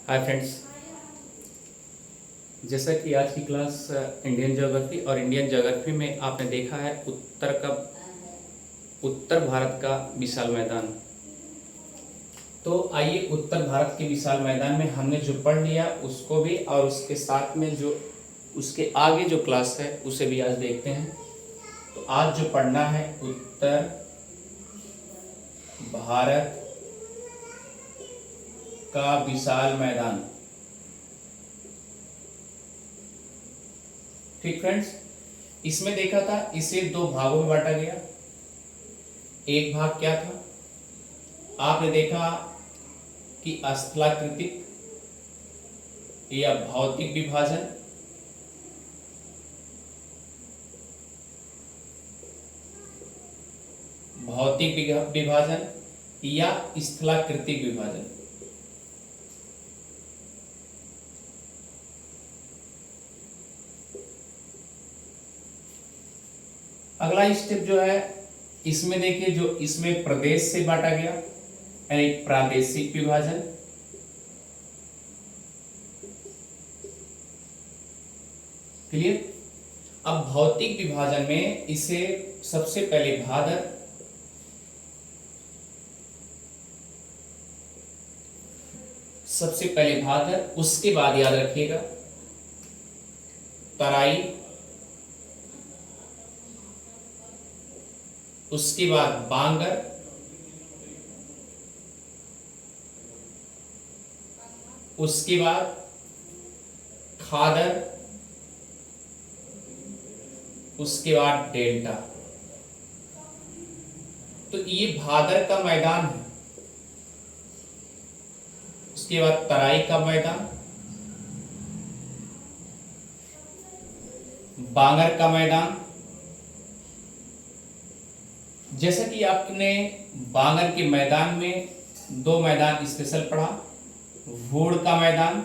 Hi friends. जैसा कि आज की क्लास इंडियन ज्योग्राफी और इंडियन ज्योग्राफी में आपने देखा है उत्तर भारत का विशाल मैदान। तो आइए उत्तर भारत के विशाल मैदान में हमने जो पढ़ लिया उसको भी और उसके साथ में जो उसके आगे जो क्लास है उसे भी आज देखते हैं। तो आज जो पढ़ना है उत्तर भारत का विशाल मैदान। ठीक फ्रेंड्स, इसमें देखा था इसे दो भागों में बांटा गया। एक भाग क्या था, आपने देखा कि स्थलाकृतिक या भौतिक विभाजन, विभाजन या स्थलाकृतिक विभाजन। अगला स्टेप जो है इसमें देखिए, जो इसमें प्रदेश से बांटा गया यानी प्रादेशिक विभाजन। क्लियर। अब भौतिक विभाजन में इसे सबसे पहले भादर, उसके बाद याद रखिएगा तराई, उसके बाद बांगर, उसके बाद खादर, उसके बाद डेल्टा। तो ये भादर का मैदान है, उसके बाद तराई का मैदान, बांगर का मैदान। जैसा कि आपने बांगर के मैदान में दो मैदान स्पेशल पढ़ा, वोड़ का मैदान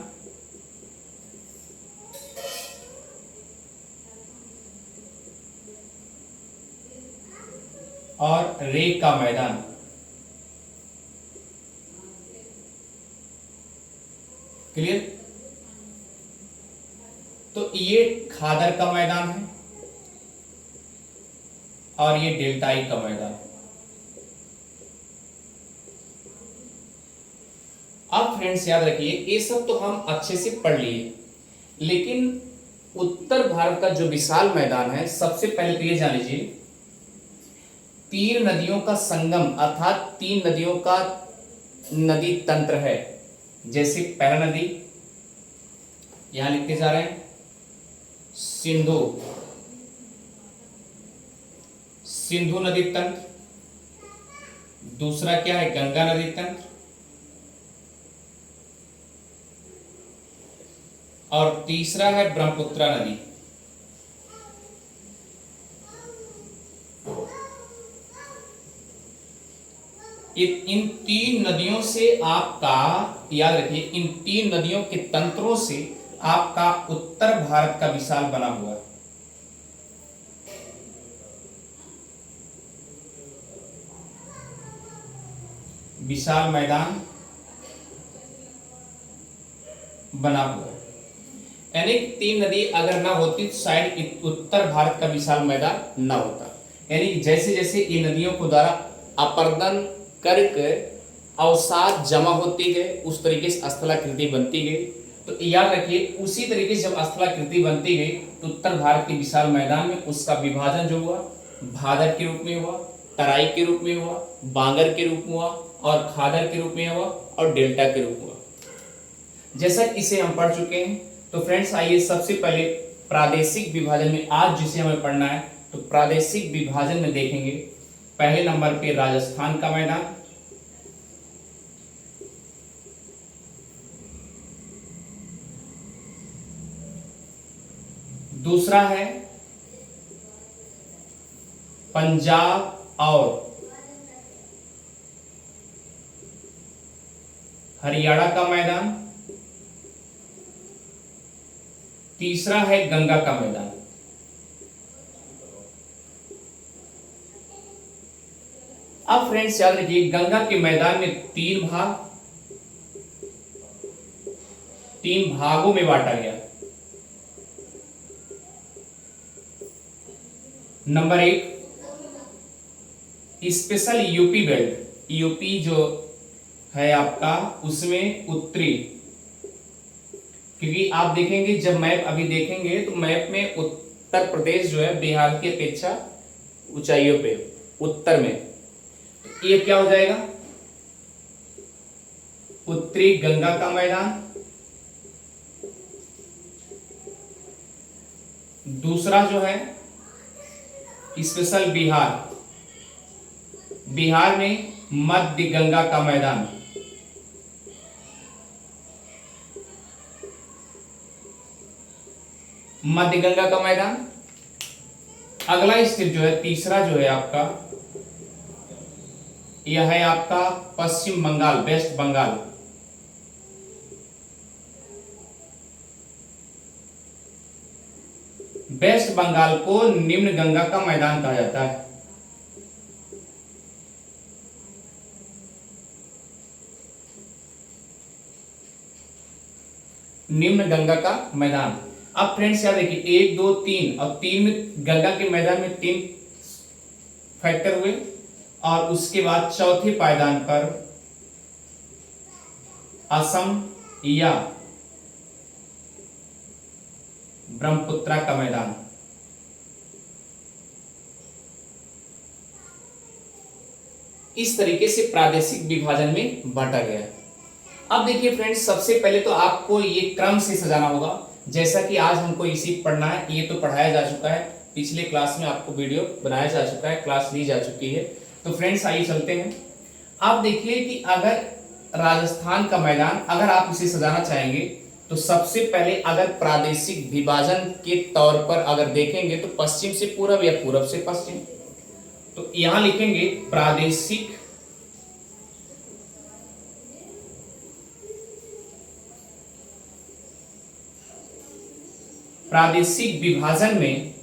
और रेग का मैदान। क्लियर। तो ये खादर का मैदान है और ये डेल्टाई का मैदान। अब फ्रेंड्स याद रखिए, ये सब तो हम अच्छे से पढ़ लिए, लेकिन उत्तर भारत का जो विशाल मैदान है, सबसे पहले तो ये जान लीजिए, तीन नदियों का संगम अर्थात तीन नदियों का नदी तंत्र है। जैसे पहला नदी यहां लिखते जा रहे हैं, सिंधु नदी तंत्र। दूसरा क्या है, गंगा नदी तंत्र। और तीसरा है ब्रह्मपुत्र नदी। इन तीन नदियों से आपका, याद रखिए, इन तीन नदियों के तंत्रों से आपका उत्तर भारत का विशाल बना हुआ है। विशाल मैदान बना हुआ है, यानी तीन नदी अगर ना होती तो शायद उत्तर भारत का विशाल मैदान ना होता। यानी जैसे जैसे इन नदियों को द्वारा अपर्दन करके अवसाद जमा होती गई, उस तरीके से स्थलाकृति बनती गई। तो याद रखिए, उसी तरीके से जब स्थलाकृति बनती गई तो उत्तर भारत के विशाल मैदान में उसका विभाजन जो हुआ, भादर के रूप में हुआ, तराई के रूप में हुआ, बांगर के रूप में हुआ और खादर के रूप में हुआ और डेल्टा के रूप में हुआ। जैसा इसे हम पढ़ चुके हैं। तो फ्रेंड्स आइए सबसे पहले प्रादेशिक विभाजन में आज जिसे हमें पढ़ना है, तो प्रादेशिक विभाजन में देखेंगे पहले नंबर पे राजस्थान का मैदान, दूसरा है पंजाब और हरियाणा का मैदान, तीसरा है गंगा का मैदान। अब फ्रेंड्स याद रखिए, गंगा के मैदान में तीन भाग, तीन भागों में बांटा गया। नंबर एक, स्पेशल यूपी बेल्ट, यूपी जो है आपका उसमें उत्तरी, क्योंकि आप देखेंगे जब मैप अभी देखेंगे तो मैप में उत्तर प्रदेश जो है बिहार की अपेक्षा ऊंचाइयों पे उत्तर में, तो ये क्या हो जाएगा, उत्तरी गंगा का मैदान। दूसरा जो है स्पेशल बिहार, बिहार में मध्य गंगा का मैदान। मध्य गंगा का मैदान। अगला स्थित जो है तीसरा जो है आपका, यह है आपका पश्चिम बंगाल, वेस्ट बंगाल। वेस्ट बंगाल को निम्न गंगा का मैदान कहा जाता है। निम्न गंगा का मैदान। अब फ्रेंड्स याद देखिए, एक दो तीन, और तीन में गंगा के मैदान में तीन फैक्टर हुए, और उसके बाद चौथे पायदान पर असम या ब्रह्मपुत्रा का मैदान। इस तरीके से प्रादेशिक विभाजन में बांटा गया है। अब देखिए फ्रेंड्स, सबसे पहले तो आपको ये क्रम से सजाना होगा, जैसा कि आज हमको इसी पढ़ना है। ये तो पढ़ाया जा चुका है, पिछले क्लास में आपको वीडियो बनाया जा चुका है, क्लास ली जा चुकी है। तो फ्रेंड्स आइए चलते हैं। आप देखिए कि अगर राजस्थान का मैदान अगर आप इसे सजाना चाहेंगे तो सबसे पहले अगर प्रादेशिक विभाजन के तौर पर अगर देखेंगे तो पश्चिम से पूरब या पूरब से पश्चिम, तो यहां लिखेंगे प्रादेशिक विभाजन में,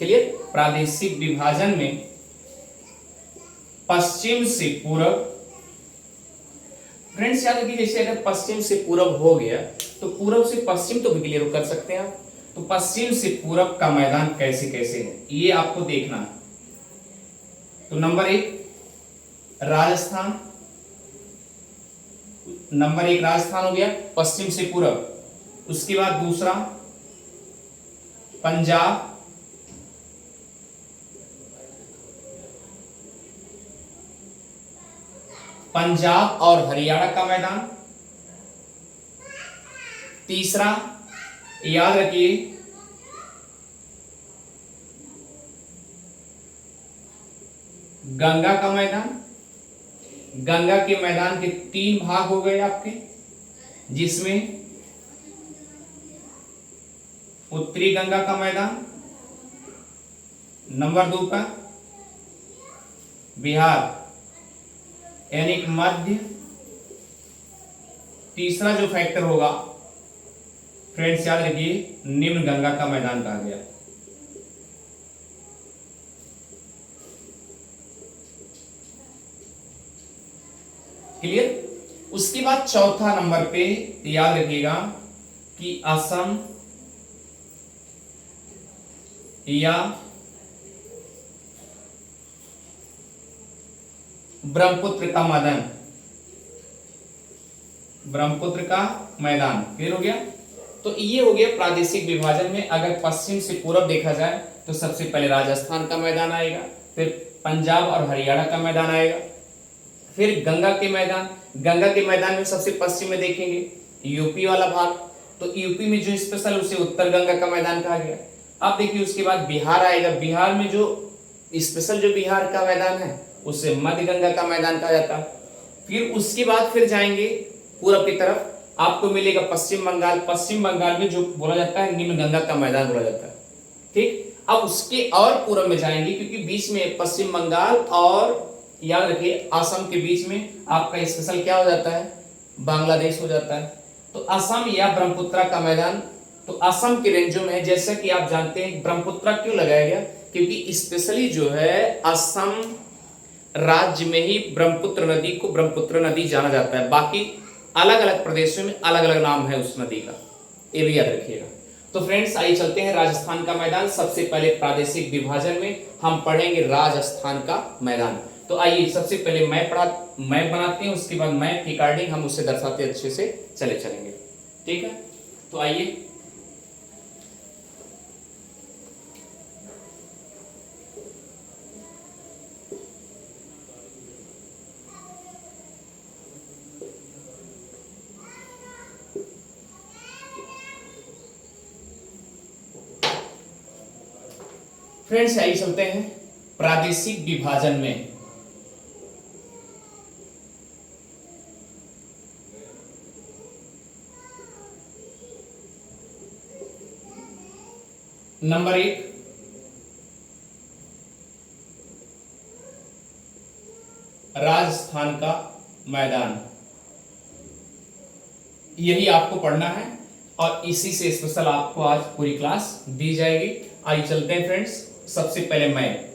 क्लियर, प्रादेशिक विभाजन में पश्चिम से पूरब। फ्रेंड्स याद रखिए, जैसे अगर पश्चिम से पूरब हो गया तो पूरब से पश्चिम तो भी क्लियर कर सकते हैं आप। तो पश्चिम से पूरब का मैदान कैसे कैसे है ये आपको देखना है। तो नंबर एक राजस्थान, नंबर एक राजस्थान हो गया पश्चिम से पूरब। उसके बाद दूसरा पंजाब, पंजाब और हरियाणा का मैदान। तीसरा याद रखिए गंगा का मैदान। गंगा के मैदान के तीन भाग हो गए आपके, जिसमें उत्तरी गंगा का मैदान, नंबर दो का बिहार यानी मध्य, तीसरा जो फैक्टर होगा फ्रेंड्स याद रखिए निम्न गंगा का मैदान कहा गया। क्लियर। उसके बाद चौथा नंबर पे याद रखिएगा कि असम या ब्रह्मपुत्र का मैदान, ब्रह्मपुत्र का मैदान। क्लियर हो गया। तो ये हो गया प्रादेशिक विभाजन में। अगर पश्चिम से पूरब देखा जाए तो सबसे पहले राजस्थान का मैदान आएगा, फिर पंजाब और हरियाणा का मैदान आएगा, फिर गंगा के मैदान। गंगा के मैदान में सबसे पश्चिम में देखेंगे यूपी वाला भाग, तो यूपी में जो स्पेशल उसे उत्तर गंगा का मैदान कहा गया। अब देखिए उसके बाद बिहार आएगा, बिहार में जो स्पेशल जो बिहार का मैदान है उसे मध्य गंगा का मैदान कहा जाता है। फिर उसके बाद फिर जाएंगे पूरब की तरफ, आपको मिलेगा पश्चिम बंगाल। पश्चिम बंगाल में जो बोला जाता है निम्न गंगा का मैदान बोला जाता है। ठीक, अब उसके और पूरब में जाएंगे, क्योंकि बीच में पश्चिम बंगाल और याद रखिए असम के बीच में आपका स्पेशल क्या हो जाता है, बांग्लादेश हो जाता है। तो असम या ब्रह्मपुत्रा का मैदान तो असम के रेंजों में है। जैसा कि आप जानते हैं ब्रह्मपुत्रा क्यों लगाया गया, क्योंकि स्पेशली जो है असम राज्य में ही ब्रह्मपुत्र नदी को ब्रह्मपुत्र नदी जाना जाता है। बाकी अलग अलग प्रदेशों में अलग अलग नाम है उस नदी का, ये भी याद रखिएगा। तो फ्रेंड्स आइए चलते हैं राजस्थान का मैदान। सबसे पहले प्रादेशिक विभाजन में हम पढ़ेंगे राजस्थान का मैदान। तो आइए सबसे पहले मैप बनाते हैं, उसके बाद मैप के अकॉर्डिंग हम उसे दर्शाते अच्छे से चलेंगे, ठीक है। तो आइए फ्रेंड्स आइए चलते हैं प्रादेशिक विभाजन में। नंबर 1, राजस्थान का मैदान, यही आपको पढ़ना है और इसी से स्पेशल आपको आज पूरी क्लास दी जाएगी। आइए चलते हैं फ्रेंड्स, सबसे पहले मैप।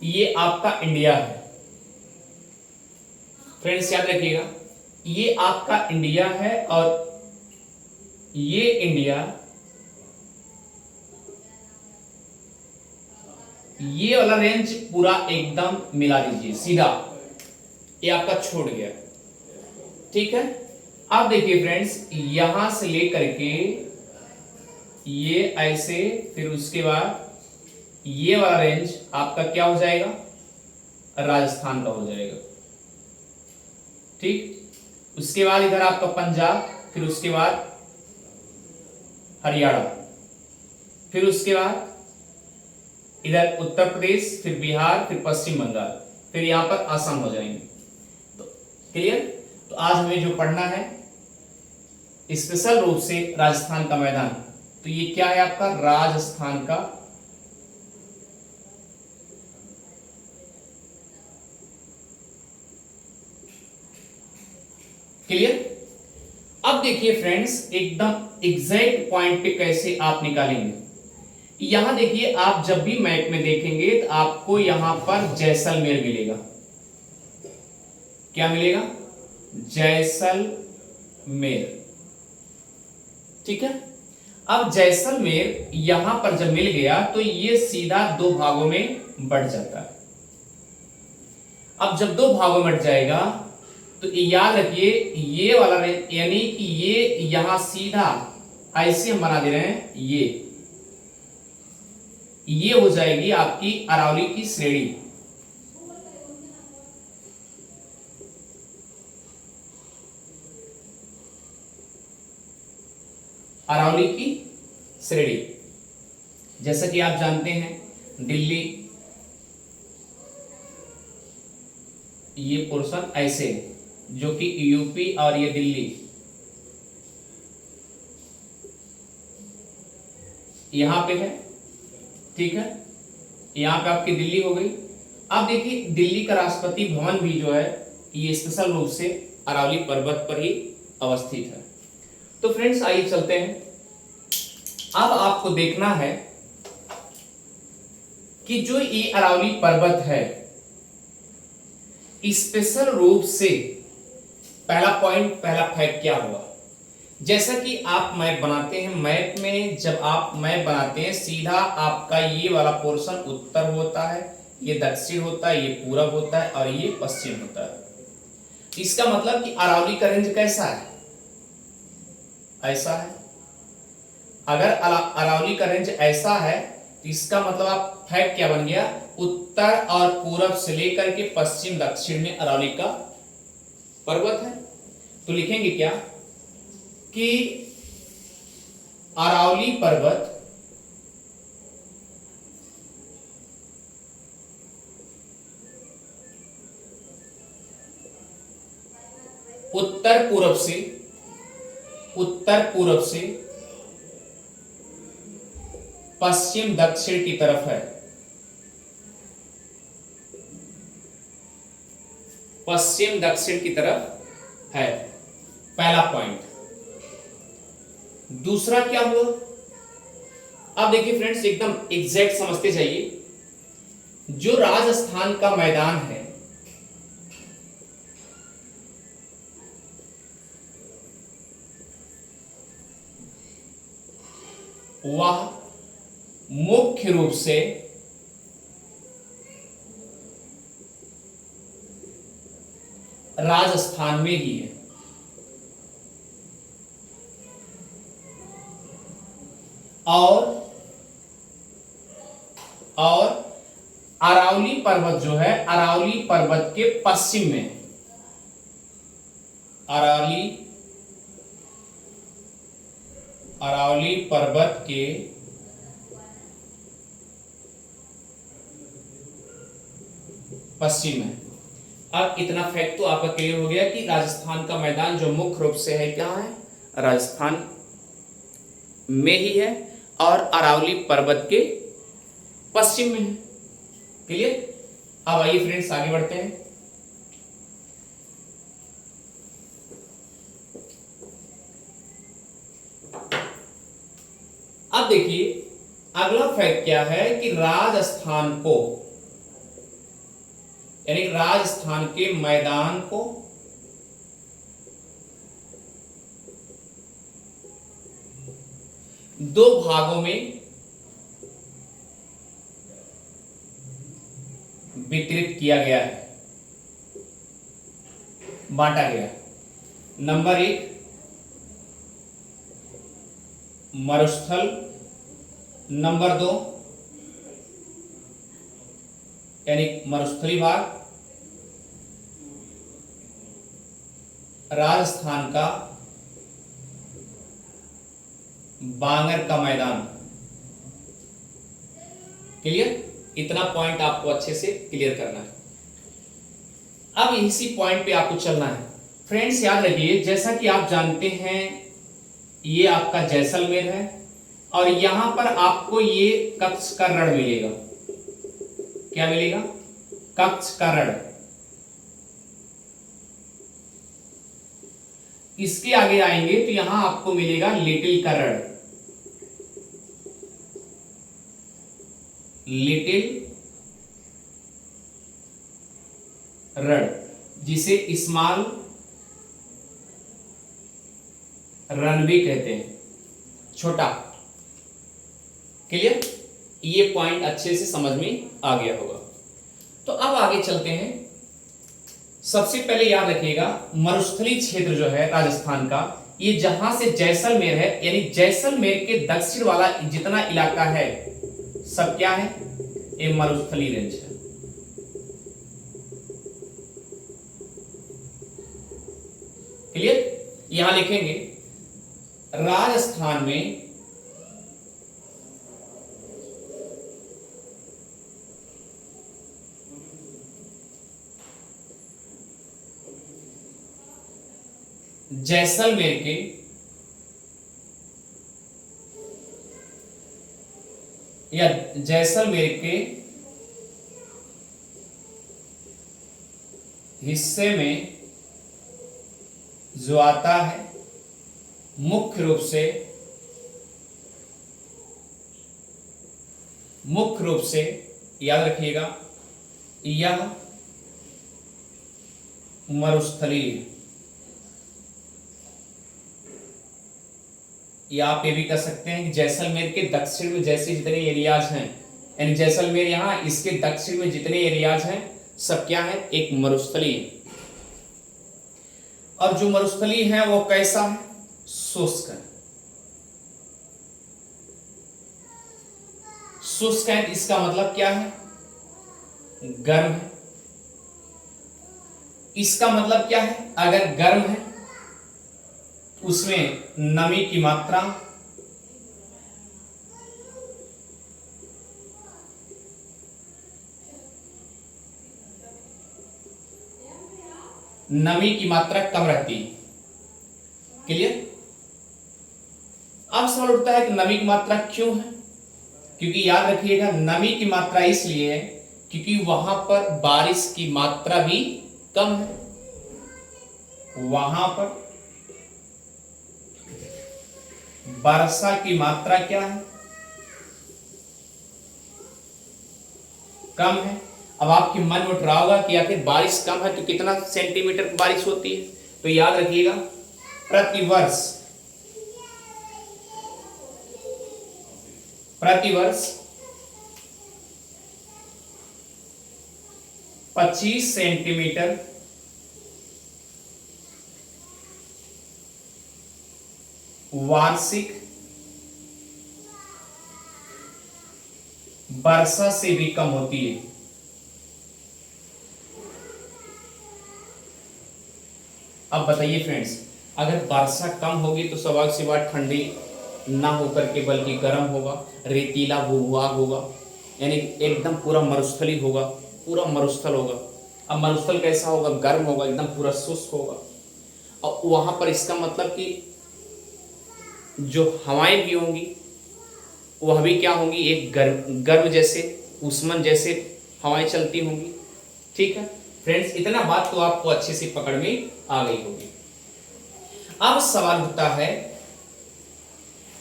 ये आपका इंडिया है फ्रेंड्स, याद रखिएगा, ये आपका इंडिया है और ये इंडिया, ये वाला रेंज पूरा एकदम मिला दीजिए सीधा, ये आपका छोड़ गया, ठीक है। अब देखिए फ्रेंड्स, यहां से लेकर के ये ऐसे, फिर उसके बाद ये वाला रेंज आपका क्या हो जाएगा, राजस्थान का हो जाएगा, ठीक। उसके बाद इधर आपका पंजाब, फिर उसके बाद हरियाणा, फिर उसके बाद इधर उत्तर प्रदेश, फिर बिहार, फिर पश्चिम बंगाल, फिर यहां पर असम हो जाएंगे। तो क्लियर। तो आज हमें जो पढ़ना है स्पेशल रूप से राजस्थान का मैदान, तो ये क्या है आपका राजस्थान का क्लियर। अब देखिए फ्रेंड्स, एकदम एग्जैक्ट पॉइंट पे कैसे आप निकालेंगे। यहां देखिए, आप जब भी मैप में देखेंगे तो आपको यहां पर जैसलमेर मिलेगा। क्या मिलेगा, जैसलमेर, ठीक है। अब जैसलमेर यहां पर जब मिल गया तो ये सीधा दो भागों में बढ़ जाता है। अब जब दो भागों में बढ़ जाएगा तो याद रखिए, ये वाला यानी कि ये यहां सीधा ऐसे हम बना दे रहे हैं, ये हो जाएगी आपकी अरावली की श्रेणी। अरावली की श्रेणी, जैसा कि आप जानते हैं दिल्ली, ये पोर्शन ऐसे जो कि यूपी और ये दिल्ली, यहां पे है, ठीक है। यहां पे आपकी दिल्ली हो गई। अब देखिए, दिल्ली का राष्ट्रपति भवन भी जो है ये स्पेशल रूप से अरावली पर्वत पर ही अवस्थित है। तो फ्रेंड्स आइए चलते हैं। अब आपको देखना है कि जो ये अरावली पर्वत है स्पेशल रूप से, पहला पॉइंट, पहला फैक्ट क्या हुआ। जैसा कि आप मैप बनाते हैं, मैप में जब आप मैप बनाते हैं सीधा आपका ये वाला पोर्शन उत्तर होता है, ये दक्षिण होता है, ये पूरब होता है और ये पश्चिम होता है। इसका मतलब कि अरावली का रेंज कैसा है, ऐसा है। अगर अरावली का रेंज ऐसा है तो इसका मतलब आप फैक्ट क्या बन गया, उत्तर और पूरब से लेकर के पश्चिम दक्षिण में अरावली का पर्वत है। तो लिखेंगे क्या कि अरावली पर्वत उत्तर पूरब से उत्तर पूर्व से पश्चिम दक्षिण की तरफ है। पश्चिम दक्षिण की तरफ है, पहला पॉइंट। दूसरा क्या हुआ, अब देखिए फ्रेंड्स एकदम एग्जैक्ट समझते जाइए। जो राजस्थान का मैदान है वह मुख्य रूप से राजस्थान में ही है। और अरावली पर्वत जो है, अरावली पर्वत के पश्चिम में, अरावली पर्वत के पश्चिम में। अब इतना फैक्ट तो आपका क्लियर हो गया कि राजस्थान का मैदान जो मुख्य रूप से है क्या है, राजस्थान में ही है और अरावली पर्वत के पश्चिम में है। क्लियर। अब आइए फ्रेंड्स आगे बढ़ते हैं। अब देखिए अगला फैक्ट क्या है कि राजस्थान को, यानी राजस्थान के मैदान को दो भागों में वितरित किया गया है, बांटा गया। नंबर 1 मरुस्थल, नंबर 2 यानी मरुस्थली भाग, राजस्थान का बांगर का मैदान। क्लियर। इतना पॉइंट आपको अच्छे से क्लियर करना है। अब इसी पॉइंट पे आपको चलना है। फ्रेंड्स याद रखिए, जैसा कि आप जानते हैं ये आपका जैसलमेर है और यहां पर आपको ये कच्छ का रण मिलेगा। क्या मिलेगा? कच्छ का रण। इसके आगे आएंगे तो यहां आपको मिलेगा लिटिल का रण, लिटिल रण, जिसे स्मॉल रन भी कहते हैं, छोटा। क्लियर। ये पॉइंट अच्छे से समझ में आ गया होगा। तो अब आगे चलते हैं। सबसे पहले याद रखिएगा मरुस्थली क्षेत्र जो है राजस्थान का, ये जहां से जैसलमेर है, यानी जैसलमेर के दक्षिण वाला जितना इलाका है सब क्या है? ये मरुस्थली रेंज है। क्लियर। यहां लिखेंगे राजस्थान में जैसलमेर के या जैसलमेर के हिस्से में जो आता है मुख्य रूप से याद रखिएगा यह मरुस्थली है। या आप ये भी कर सकते हैं कि जैसलमेर के दक्षिण में जैसे जितने एरियाज हैं, यानी जैसलमेर यहां, इसके दक्षिण में जितने एरियाज हैं सब क्या है? एक मरुस्थली है। और जो मरुस्थली है वो कैसा है? शुष्क है। शुष्क है इसका मतलब क्या है? गर्म है। इसका मतलब क्या है? अगर गर्म है उसमें नमी की मात्रा कम रहती है। क्लियर। अब सवाल उठता है कि नमी की मात्रा क्यों है? क्योंकि याद रखिएगा नमी की मात्रा इसलिए है क्योंकि वहां पर बारिश की मात्रा भी कम है। वहां पर वर्षा की मात्रा क्या है? कम है। अब आपके मन में उठ रहा होगा कि आखिर बारिश कम है तो कितना सेंटीमीटर बारिश होती है? तो याद रखिएगा प्रतिवर्ष 25 सेंटीमीटर वार्षिक वर्षा से भी कम होती है। अब बताइए फ्रेंड्स, अगर वर्षा कम होगी तो स्वाभाविक सी बात ठंडी ना होकर के बल्कि गर्म होगा, रेतीला भूभाग होगा, यानी एकदम पूरा मरुस्थली होगा, पूरा मरुस्थल होगा। अब मरुस्थल कैसा होगा? गर्म होगा, एकदम पूरा शुष्क होगा। और वहां पर इसका मतलब कि जो हवाएं भी होंगी वह भी क्या होंगी? एक गर्म जैसे उष्मन जैसे हवाएं चलती होंगी। ठीक है फ्रेंड्स, इतना बात तो आपको अच्छे से पकड़ में आ गई होगी। अब सवाल उठता है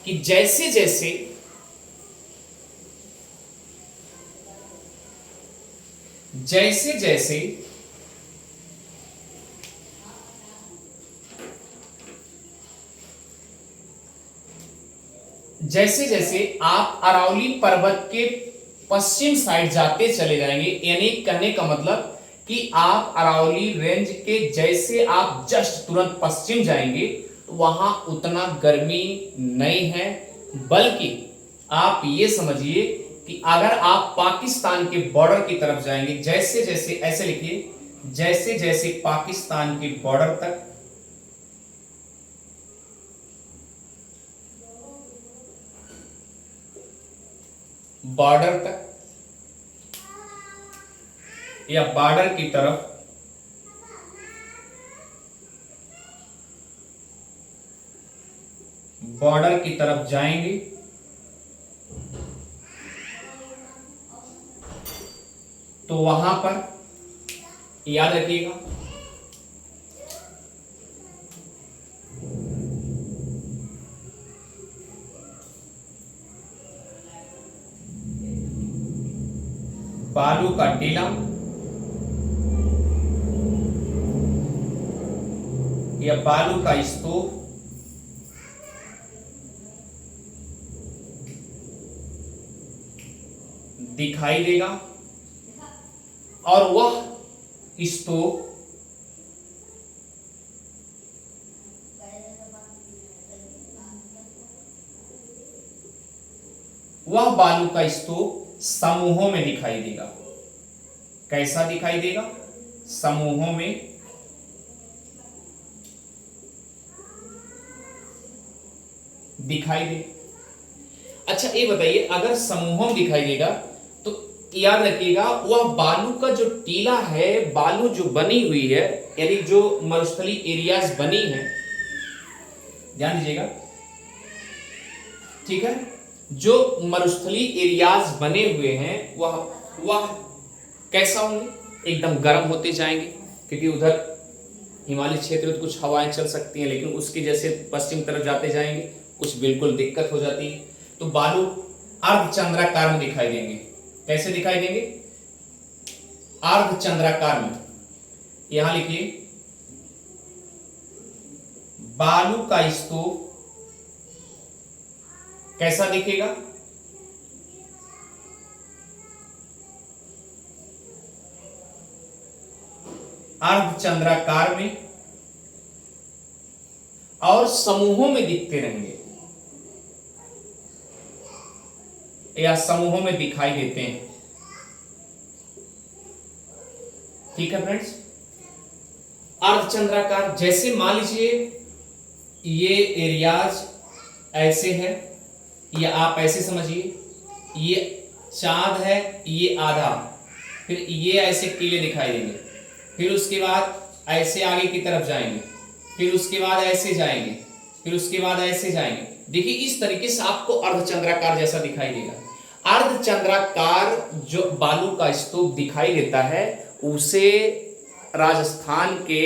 कि जैसे जैसे जैसे जैसे जैसे जैसे आप अरावली पर्वत के पश्चिम साइड जाते चले जाएंगे, यानी कहने का मतलब कि आप अरावली रेंज के जैसे आप जस्ट तुरंत पश्चिम जाएंगे तो वहां उतना गर्मी नहीं है, बल्कि आप ये समझिए कि अगर आप पाकिस्तान के बॉर्डर की तरफ जाएंगे, जैसे जैसे ऐसे लिखिए, जैसे जैसे पाकिस्तान के बॉर्डर तक या बॉर्डर की तरफ जाएंगे तो वहां पर याद रखिएगा बालू का टीला या बालू का स्तूप दिखाई देगा और वह स्तूप बालू का स्तूप समूहों में दिखाई देगा। कैसा दिखाई देगा? समूहों में दिखाई दे। अच्छा ये बताइए, अगर समूहों में दिखाई देगा तो याद रखिएगा वह बालू का जो टीला है, बालू जो बनी हुई है, यानी जो मरुस्थली एरियाज बनी है, ध्यान दीजिएगा, ठीक है, जो मरुस्थली एरियाज बने हुए हैं वह कैसा होंगे? एकदम गर्म होते जाएंगे, क्योंकि उधर हिमालय क्षेत्र में तो कुछ हवाएं चल सकती हैं, लेकिन उसके जैसे पश्चिम तरफ जाते जाएंगे कुछ बिल्कुल दिक्कत हो जाती है। तो बालू अर्धचंद्राकार में दिखाई देंगे। कैसे दिखाई देंगे? अर्धचंद्राकार में। यहां लिखिए बालू का स्तूप कैसा दिखेगा? अर्धचंद्राकार में और समूहों में दिखते रहेंगे या समूहों में दिखाई देते हैं। ठीक है फ्रेंड्स, अर्धचंद्राकार, जैसे मान लीजिए ये एरियाज ऐसे है, ये आप ऐसे समझिए, ये चांद है, ये आधा, फिर ये ऐसे टीले दिखाई देंगे, फिर उसके बाद ऐसे आगे की तरफ जाएंगे, फिर उसके बाद ऐसे जाएंगे, फिर उसके बाद ऐसे जाएंगे। देखिए इस तरीके से आपको अर्धचंद्राकार जैसा दिखाई देगा। अर्धचंद्राकार जो बालू का स्तूप दिखाई देता है उसे राजस्थान के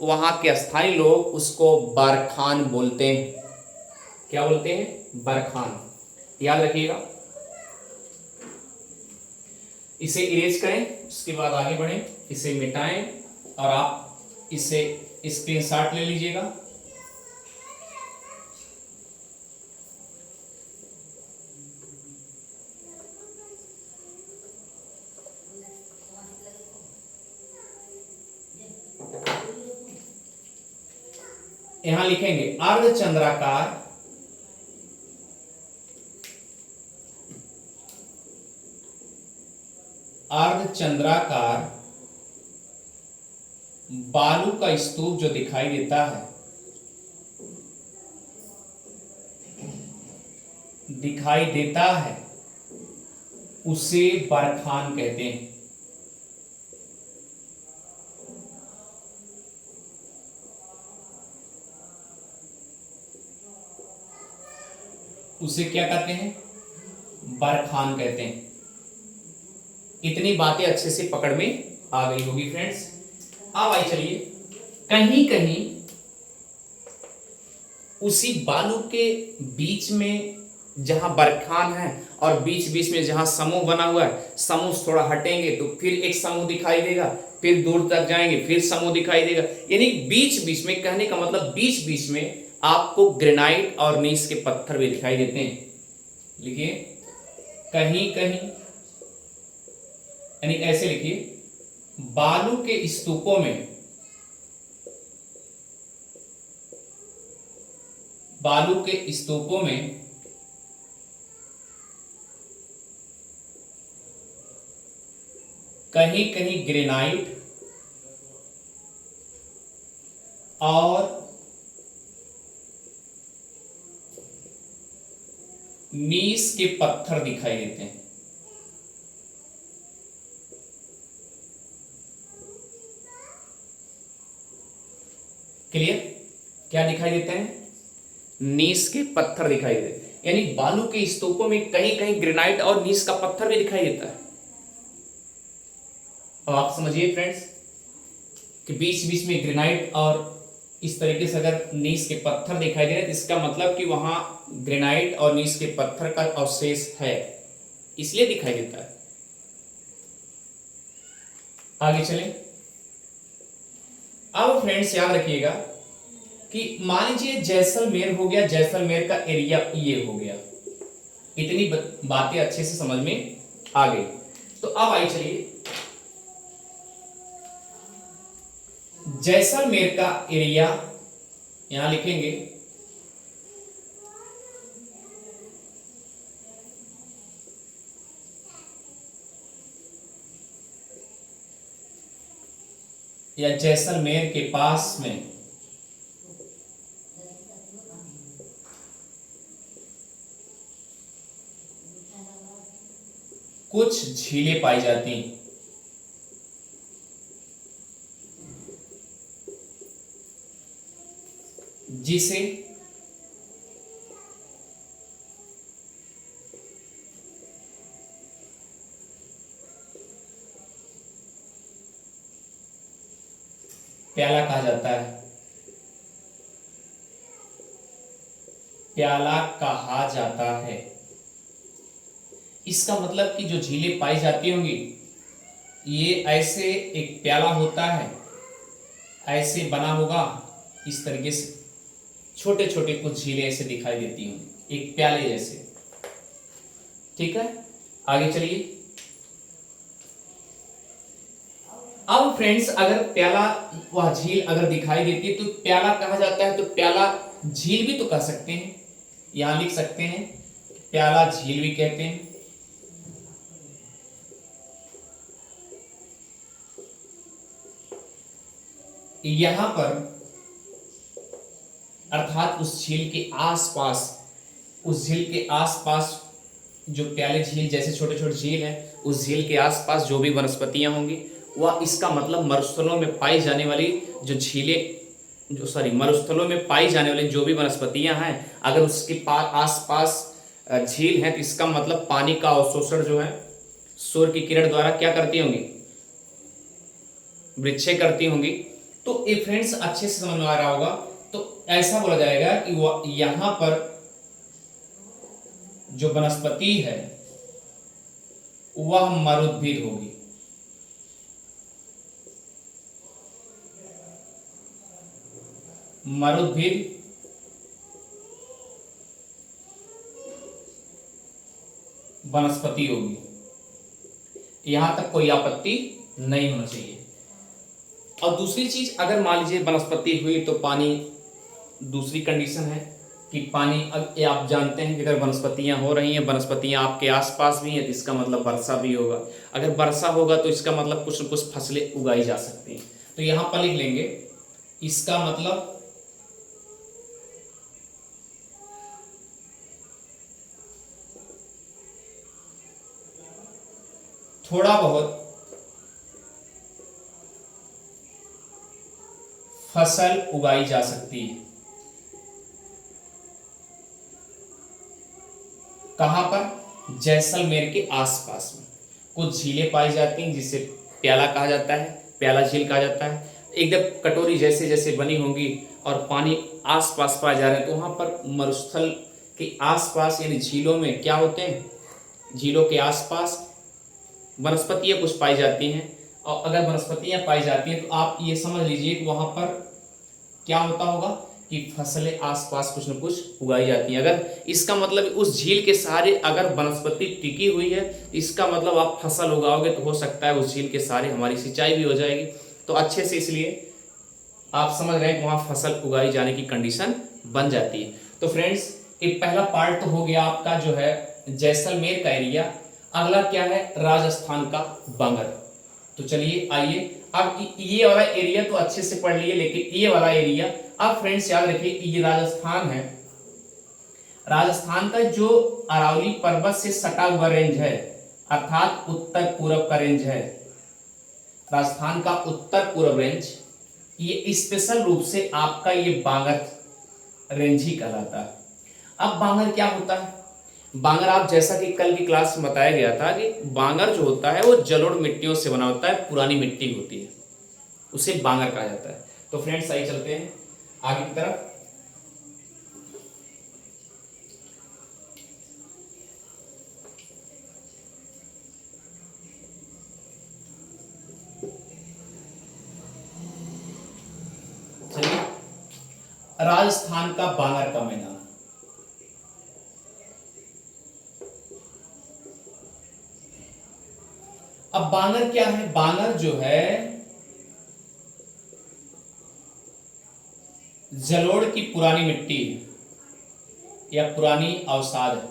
वहां के स्थानीय लोग उसको बरखान बोलते हैं। क्या बोलते हैं? बरखान। याद रखिएगा। इसे इरेज करें, उसके बाद आगे बढ़ें, इसे मिटाएं और आप इसे स्क्रीनशॉट ले लीजिएगा। यहां लिखेंगे अर्धचंद्राकार अर्धचंद्राकार बालू का स्तूप जो दिखाई देता है उसे बरखान कहते हैं। उसे क्या कहते हैं? बरखान कहते हैं। इतनी बातें अच्छे से पकड़ में आ गई होगी फ्रेंड्स। अब आइए चलिए, कहीं कहीं उसी बालू के बीच में जहां बरखान है और बीच बीच में जहां समूह बना हुआ है, समूह थोड़ा हटेंगे तो फिर एक समूह दिखाई देगा, फिर दूर तक जाएंगे फिर समूह दिखाई देगा। यानी बीच बीच में, कहने का मतलब बीच बीच में आपको ग्रेनाइट और नीस के पत्थर भी दिखाई देते हैं। लिखिए कहीं कहीं, यानी ऐसे लिखिए, बालू के स्तूपों में कहीं कहीं ग्रेनाइट और नीस के पत्थर दिखाई देते हैं। क्लियर? क्या दिखाई देते हैं? नीस के पत्थर दिखाई देते हैं। यानी बालू के स्तूपों में कहीं कहीं ग्रेनाइट और नीस का पत्थर भी दिखाई देता है। अब आप समझिए फ्रेंड्स कि बीच बीच में ग्रेनाइट और इस तरीके से अगर नीस के पत्थर दिखाई दे रहे हैं तो इसका मतलब कि वहां ग्रेनाइट और नीस के पत्थर का अवशेष है, इसलिए दिखाई देता है। आगे चलें। अब फ्रेंड्स याद रखिएगा कि मान लीजिए जैसलमेर हो गया, जैसलमेर का एरिया ये हो गया। इतनी बातें अच्छे से समझ में आ गई। तो अब आइए चलिए, जैसलमेर का एरिया यहां लिखेंगे, या जैसलमेर के पास में कुछ झीलें पाई जाती हैं। जिसे प्याला कहा जाता है। प्याला कहा जाता है। इसका मतलब कि जो झीलें पाई जाती होंगी ये ऐसे एक प्याला होता है, ऐसे बना होगा, इस तरीके से छोटे छोटे कुछ झीलें ऐसे दिखाई देती होंगी एक प्याले जैसे। ठीक है, आगे चलिए। अब फ्रेंड्स अगर प्याला वह झील अगर दिखाई देती है तो प्याला कहा जाता है, तो प्याला झील भी तो कह सकते हैं। यहां लिख सकते हैं प्याला झील भी कहते हैं। यहां पर अर्थात उस झील के आसपास जो प्याले झील जैसे छोटे छोटे झील है, उस झील के आसपास जो भी वनस्पतियां होंगी वह, इसका मतलब मरुस्थलों में पाई जाने वाली जो झीलें जो सॉरी मरुस्थलों में पाई जाने वाली जो भी वनस्पतियां हैं, अगर उसके पास आसपास झील है तो इसका मतलब पानी का अवशोषण जो है सूर्य की किरण द्वारा क्या करती होंगी, वृक्षें करती होंगी। तो ये फ्रेंड्स अच्छे से समझ में आ रहा होगा। तो ऐसा बोला जाएगा कि वो यहां पर जो वनस्पति है वह मरुद्भिद होगी। मरुद्भिद वनस्पति होगी। यहां तक कोई आपत्ति नहीं होना चाहिए। और दूसरी चीज, अगर मान लीजिए वनस्पति हुई तो पानी, दूसरी कंडीशन है कि पानी, अब ये आप जानते हैं कि अगर वनस्पतियां हो रही हैं, वनस्पतियां आपके आसपास भी हैं तो इसका मतलब वर्षा भी होगा। अगर वर्षा होगा तो इसका मतलब कुछ न कुछ फसलें उगाई जा सकती हैं। तो यहां पर लिख लेंगे इसका मतलब थोड़ा बहुत फसल उगाई जा सकती है। कहां पर? जैसलमेर के आसपास में कुछ झीलें पाई जाती हैं जिसे प्याला कहा जाता है, प्याला झील कहा जाता है। एकदम कटोरी जैसे जैसे बनी होंगी और पानी आसपास पाए जा रहे हैं, तो वहां पर मरुस्थल के आसपास यानी झीलों में क्या होते हैं, झीलों के आसपास वनस्पतियां कुछ पाई जाती हैं। और अगर वनस्पतियां पाई जाती हैं तो आप ये समझ लीजिए कि वहां पर क्या होता होगा कि फसलें आसपास कुछ न कुछ उगाई जाती हैं। अगर इसका मतलब उस झील के सहारे अगर वनस्पति टिकी हुई है, इसका मतलब आप फसल उगाओगे तो हो सकता है उस झील के सहारे हमारी सिंचाई भी हो जाएगी। तो अच्छे से इसलिए आप समझ रहे हैं कि वहां फसल उगाई जाने की कंडीशन बन जाती है। तो फ्रेंड्स, एक पहला पार्ट तो हो गया आपका जो है जैसलमेर का एरिया। अगला क्या है? राजस्थान का बांगर। तो चलिए आइए, अब ये वाला एरिया तो अच्छे से पढ़ लिए, लेकिन ये वाला एरिया अब फ्रेंड्स याद रखिए, ये राजस्थान है। राजस्थान का जो अरावली पर्वत से सटा हुआ रेंज है, अर्थात उत्तर पूर्व का रेंज है, राजस्थान का उत्तर पूर्व रेंज, ये स्पेशल रूप से आपका ये बांगर रेंज ही कहलाता है। अब बांगर क्या होता है? बांगर, आप जैसा कि कल की क्लास में बताया गया था कि बांगर जो होता है वो जलोढ़ मिट्टियों से बना होता है, पुरानी मिट्टी होती है, उसे बांगर कहा जाता है। तो फ्रेंड्स आइए चलते हैं आगे की तरफ। चलिए, राजस्थान का बांगर का मैदान। अब बांगर क्या है? बांगर जो है जलोढ़ की पुरानी मिट्टी है या पुरानी अवसाद है,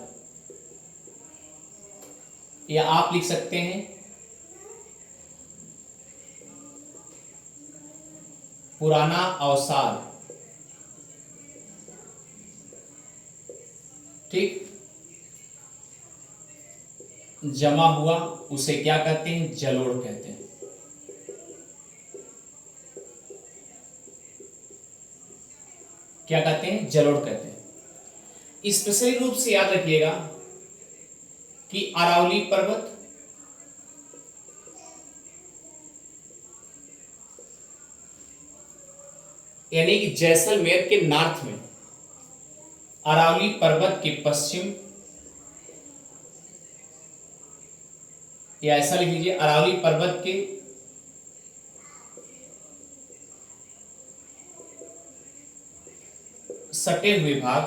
या आप लिख सकते हैं पुराना अवसाद। ठीक, जमा हुआ उसे क्या कहते हैं? जलोढ़ कहते हैं। क्या कहते हैं? जलोढ़ कहते हैं। स्पेशली रूप से याद रखिएगा कि अरावली पर्वत, यानी कि जैसलमेर के नॉर्थ में, अरावली पर्वत के पश्चिम, या ऐसा लिख लीजिए अरावली पर्वत के सटे हुए भाग,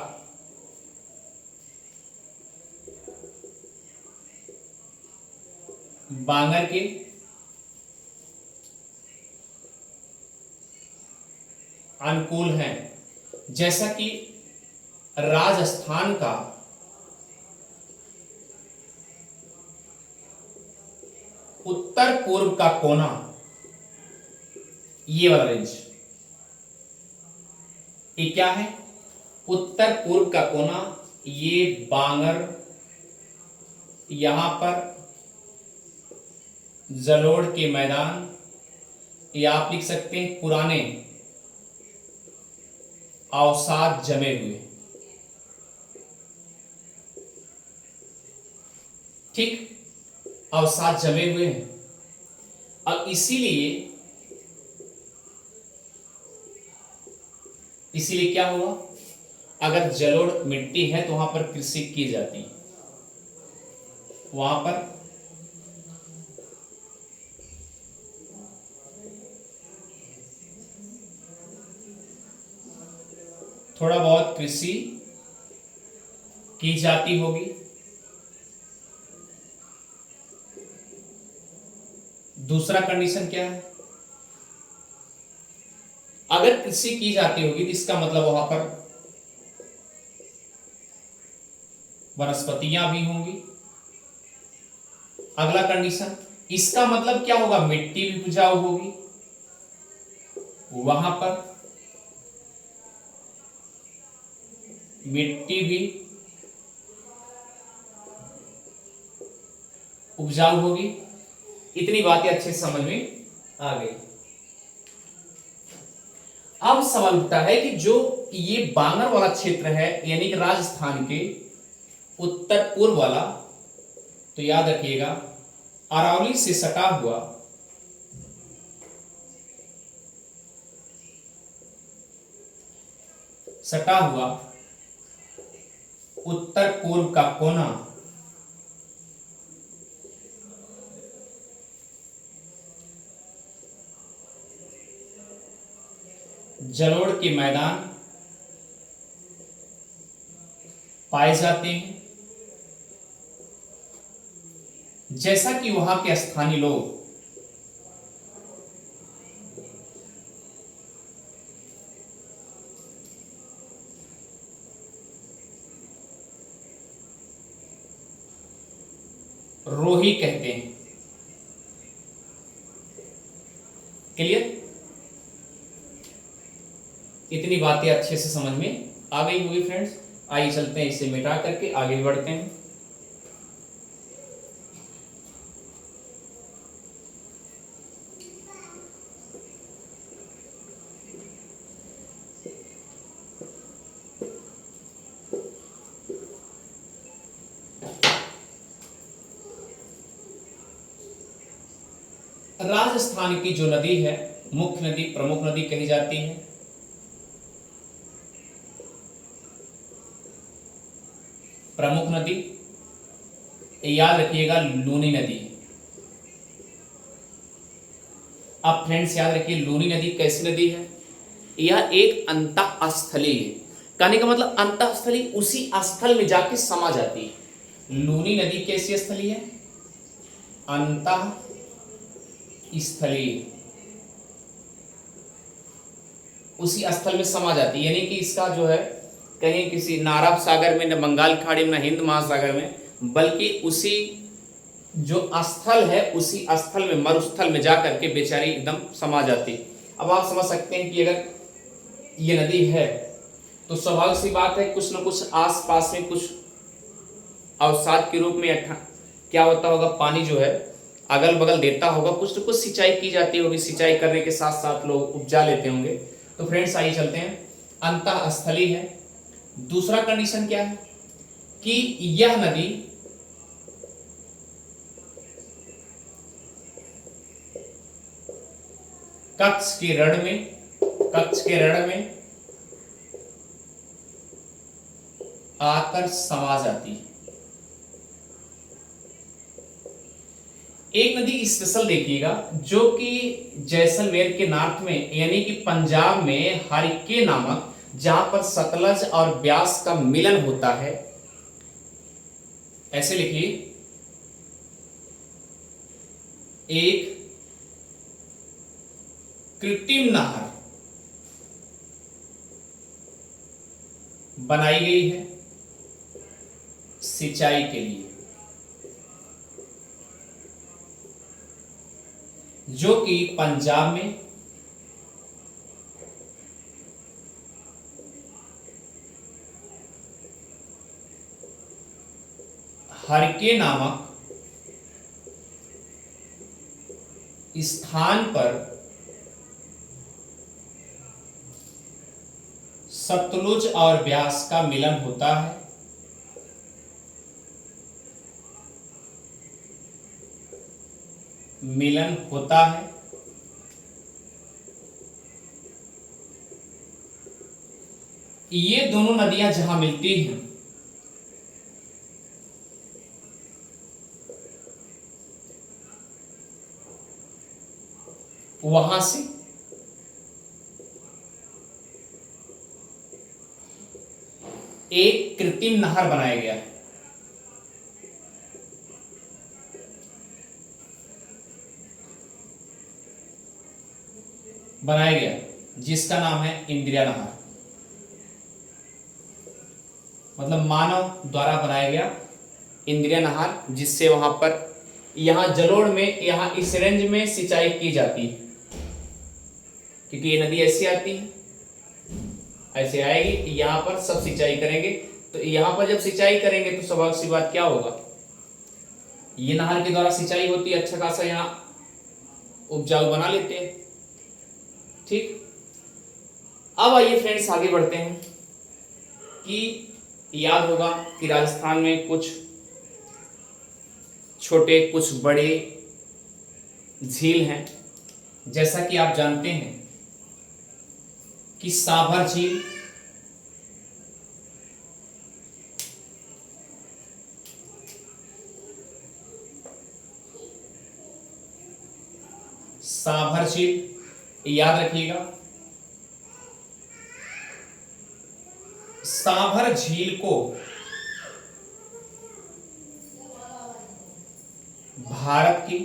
बांगर के अनुकूल हैं। जैसा कि राजस्थान का उत्तर पूर्व का कोना, ये वाला रेंज, ये क्या है? उत्तर पूर्व का कोना, ये बांगर, यहां पर जलोढ़ के मैदान, या आप लिख सकते हैं पुराने अवसाद जमे हुए। ठीक, अवसाद जमे हुए हैं। अब इसीलिए क्या हुआ, अगर जलोढ़ मिट्टी है तो वहां पर कृषि की जाती है, वहां पर थोड़ा बहुत कृषि की जाती होगी। दूसरा कंडीशन क्या है, अगर कृषि की जाती होगी तो इसका मतलब वहां पर वनस्पतियां भी होंगी। अगला कंडीशन, इसका मतलब क्या होगा, मिट्टी भी उपजाऊ होगी, वहां पर मिट्टी भी उपजाऊ होगी। इतनी बातें अच्छे से समझ में आ गई। अब सवाल उठता है कि जो ये बांगर वाला क्षेत्र है, यानी कि राजस्थान के उत्तर पूर्व वाला, तो याद रखिएगा अरावली से सटा हुआ उत्तर पूर्व का कोना जलोढ़ के मैदान पाए जाते हैं। जैसा कि वहां के स्थानीय लोग रोही कहते हैं। क्लियर, इतनी बातें अच्छे से समझ में आ गई होगी फ्रेंड्स। आइए चलते हैं, इसे मिटा करके आगे बढ़ते हैं। राजस्थान की जो नदी है, मुख्य नदी, प्रमुख नदी कही जाती है, प्रमुख नदी याद रखिएगा लूनी नदी। अब फ्रेंड्स याद रखिए लूनी नदी कैसी नदी है, यह एक अंतःस्थली है। कहने का मतलब अंतःस्थली उसी स्थल में जाके समा जाती है। लूनी नदी कैसी स्थली है, अंतः स्थली, उसी स्थल में समा जाती है। यानी कि इसका जो है कहीं किसी नारब सागर में, न बंगाल खाड़ी में, न हिंद महासागर में, बल्कि उसी जो स्थल है उसी स्थल में, मरुस्थल में जाकर के बेचारी एकदम समा जाती। अब आप समझ सकते हैं कि अगर ये नदी है तो स्वाभाविक सी बात है कुछ न कुछ आसपास में कुछ अवसाद के रूप में क्या होता होगा, पानी जो है अगल बगल देता होगा, कुछ न कुछ सिंचाई की जाती होगी। सिंचाई करने के साथ साथ लोग उपजा लेते होंगे। तो फ्रेंड्स आइए चलते हैं, अंतःस्थली है। दूसरा कंडीशन क्या है कि यह नदी कच्छ के रण में आकर समा जाती है। एक नदी स्पेशल देखिएगा जो कि जैसलमेर के नॉर्थ में, यानी कि पंजाब में हरिके नामक, जहां पर सतलज और ब्यास का मिलन होता है, ऐसे लिखिए, एक कृत्रिम नहर बनाई गई है सिंचाई के लिए, जो कि पंजाब में हरके नामक स्थान पर सतलुज और ब्यास का मिलन होता है। मिलन होता है। ये दोनों नदियां जहां मिलती हैं वहां से एक कृत्रिम नहर बनाया गया है। बनाया गया जिसका नाम है इंदिरा नहर। मतलब मानव द्वारा बनाया गया इंदिरा नहर, जिससे वहां पर यहां जलोढ़ में, यहां इस रेंज में सिंचाई की जाती है, क्योंकि ये नदी ऐसी आती है, ऐसे आएगी, यहां पर सब सिंचाई करेंगे। तो यहां पर जब सिंचाई करेंगे तो स्वाभाविक सी बात क्या होगा, ये नहर के द्वारा सिंचाई होती है, अच्छा खासा यहां उपजाऊ बना लेते हैं। ठीक, अब आइए फ्रेंड्स आगे बढ़ते हैं कि याद होगा कि राजस्थान में कुछ छोटे कुछ बड़े झील हैं। जैसा कि आप जानते हैं कि साभर झील, साभर झील याद रखिएगा, साभर झील को भारत की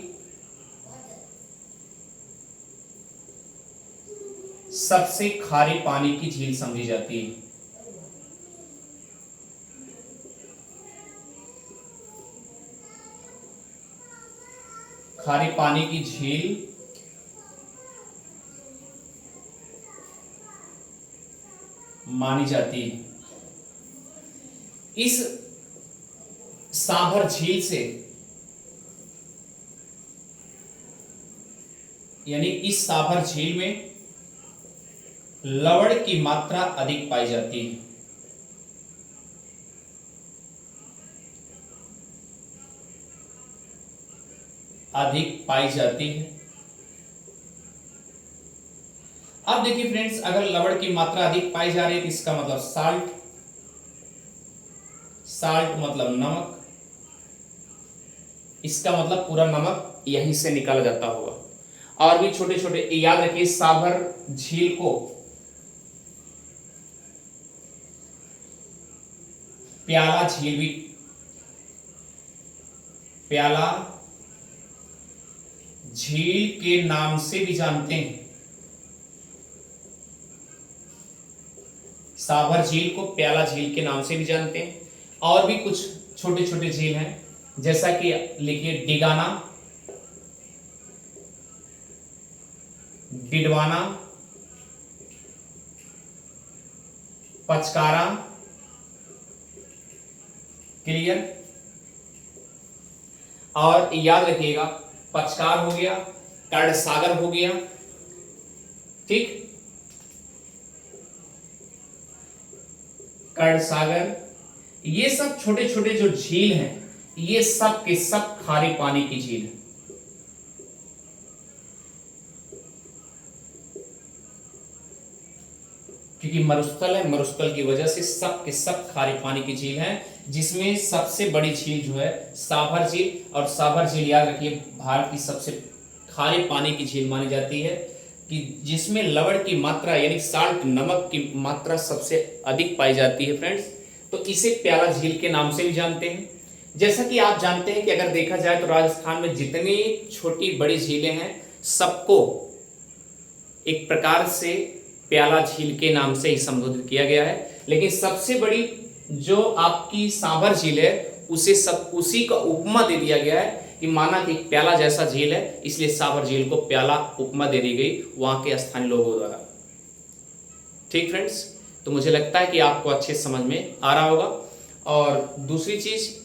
सबसे खारे पानी की झील समझी जाती है। खारे पानी की झील मानी जाती है। इस साभर झील से, यानी इस साभर झील में लवण की मात्रा अधिक पाई जाती है। अधिक पाई जाती है। अब देखिए फ्रेंड्स, अगर लवण की मात्रा अधिक पाई जा रही है तो इसका मतलब साल्ट, साल्ट मतलब नमक, इसका मतलब पूरा नमक यहीं से निकाला जाता होगा। और भी छोटे छोटे, याद रखिए साभर झील को प्याला झील भी, प्याला झील के नाम से भी जानते हैं। साभर झील को प्याला झील के नाम से भी जानते हैं। और भी कुछ छोटे छोटे झील हैं, जैसा कि लिखिए डिगाना, डिडवाना, पचकारा, क्लियर। और याद रखिएगा पचकार हो गया, कर्ण सागर हो गया, ठीक, कर्ण सागर, ये सब छोटे छोटे जो झील हैं, ये सब के सब खारे पानी की झील है। क्योंकि मरुस्थल है, मरुस्थल की वजह से सब के सब खारे पानी की झील है, जिसमें सबसे बड़ी झील जो है साभर झील। और साभर झील याद रखिए भारत की सबसे खारे पानी की झील मानी जाती है, कि जिसमें लवण की मात्रा यानी साल्ट, नमक की मात्रा सबसे अधिक पाई जाती है फ्रेंड्स। तो इसे प्याला झील के नाम से भी जानते हैं। जैसा कि आप जानते हैं कि अगर देखा जाए तो राजस्थान में जितनी छोटी बड़ी झीलें हैं, सबको एक प्रकार से प्याला झील के नाम से ही संबोधित किया गया है। लेकिन सबसे बड़ी जो आपकी साभर झील है, उसी का उपमा दे दिया गया है, कि माना कि प्याला जैसा झील है, इसलिए साभर झील को प्याला उपमा दे दी गई वहां के स्थानीय लोगों द्वारा। ठीक फ्रेंड्स, तो मुझे लगता है कि आपको अच्छे समझ में आ रहा होगा। और दूसरी चीज,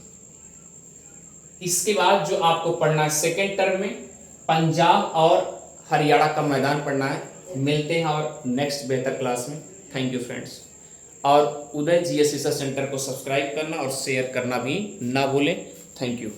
इसके बाद जो आपको पढ़ना है सेकेंड टर्म में, पंजाब और हरियाणा का मैदान पढ़ना है। मिलते हैं और नेक्स्ट बेहतर क्लास में। Thank you friends. और उदय जीएस रिसर्च सेंटर को सब्सक्राइब करना और शेयर करना भी ना भूलें। Thank you.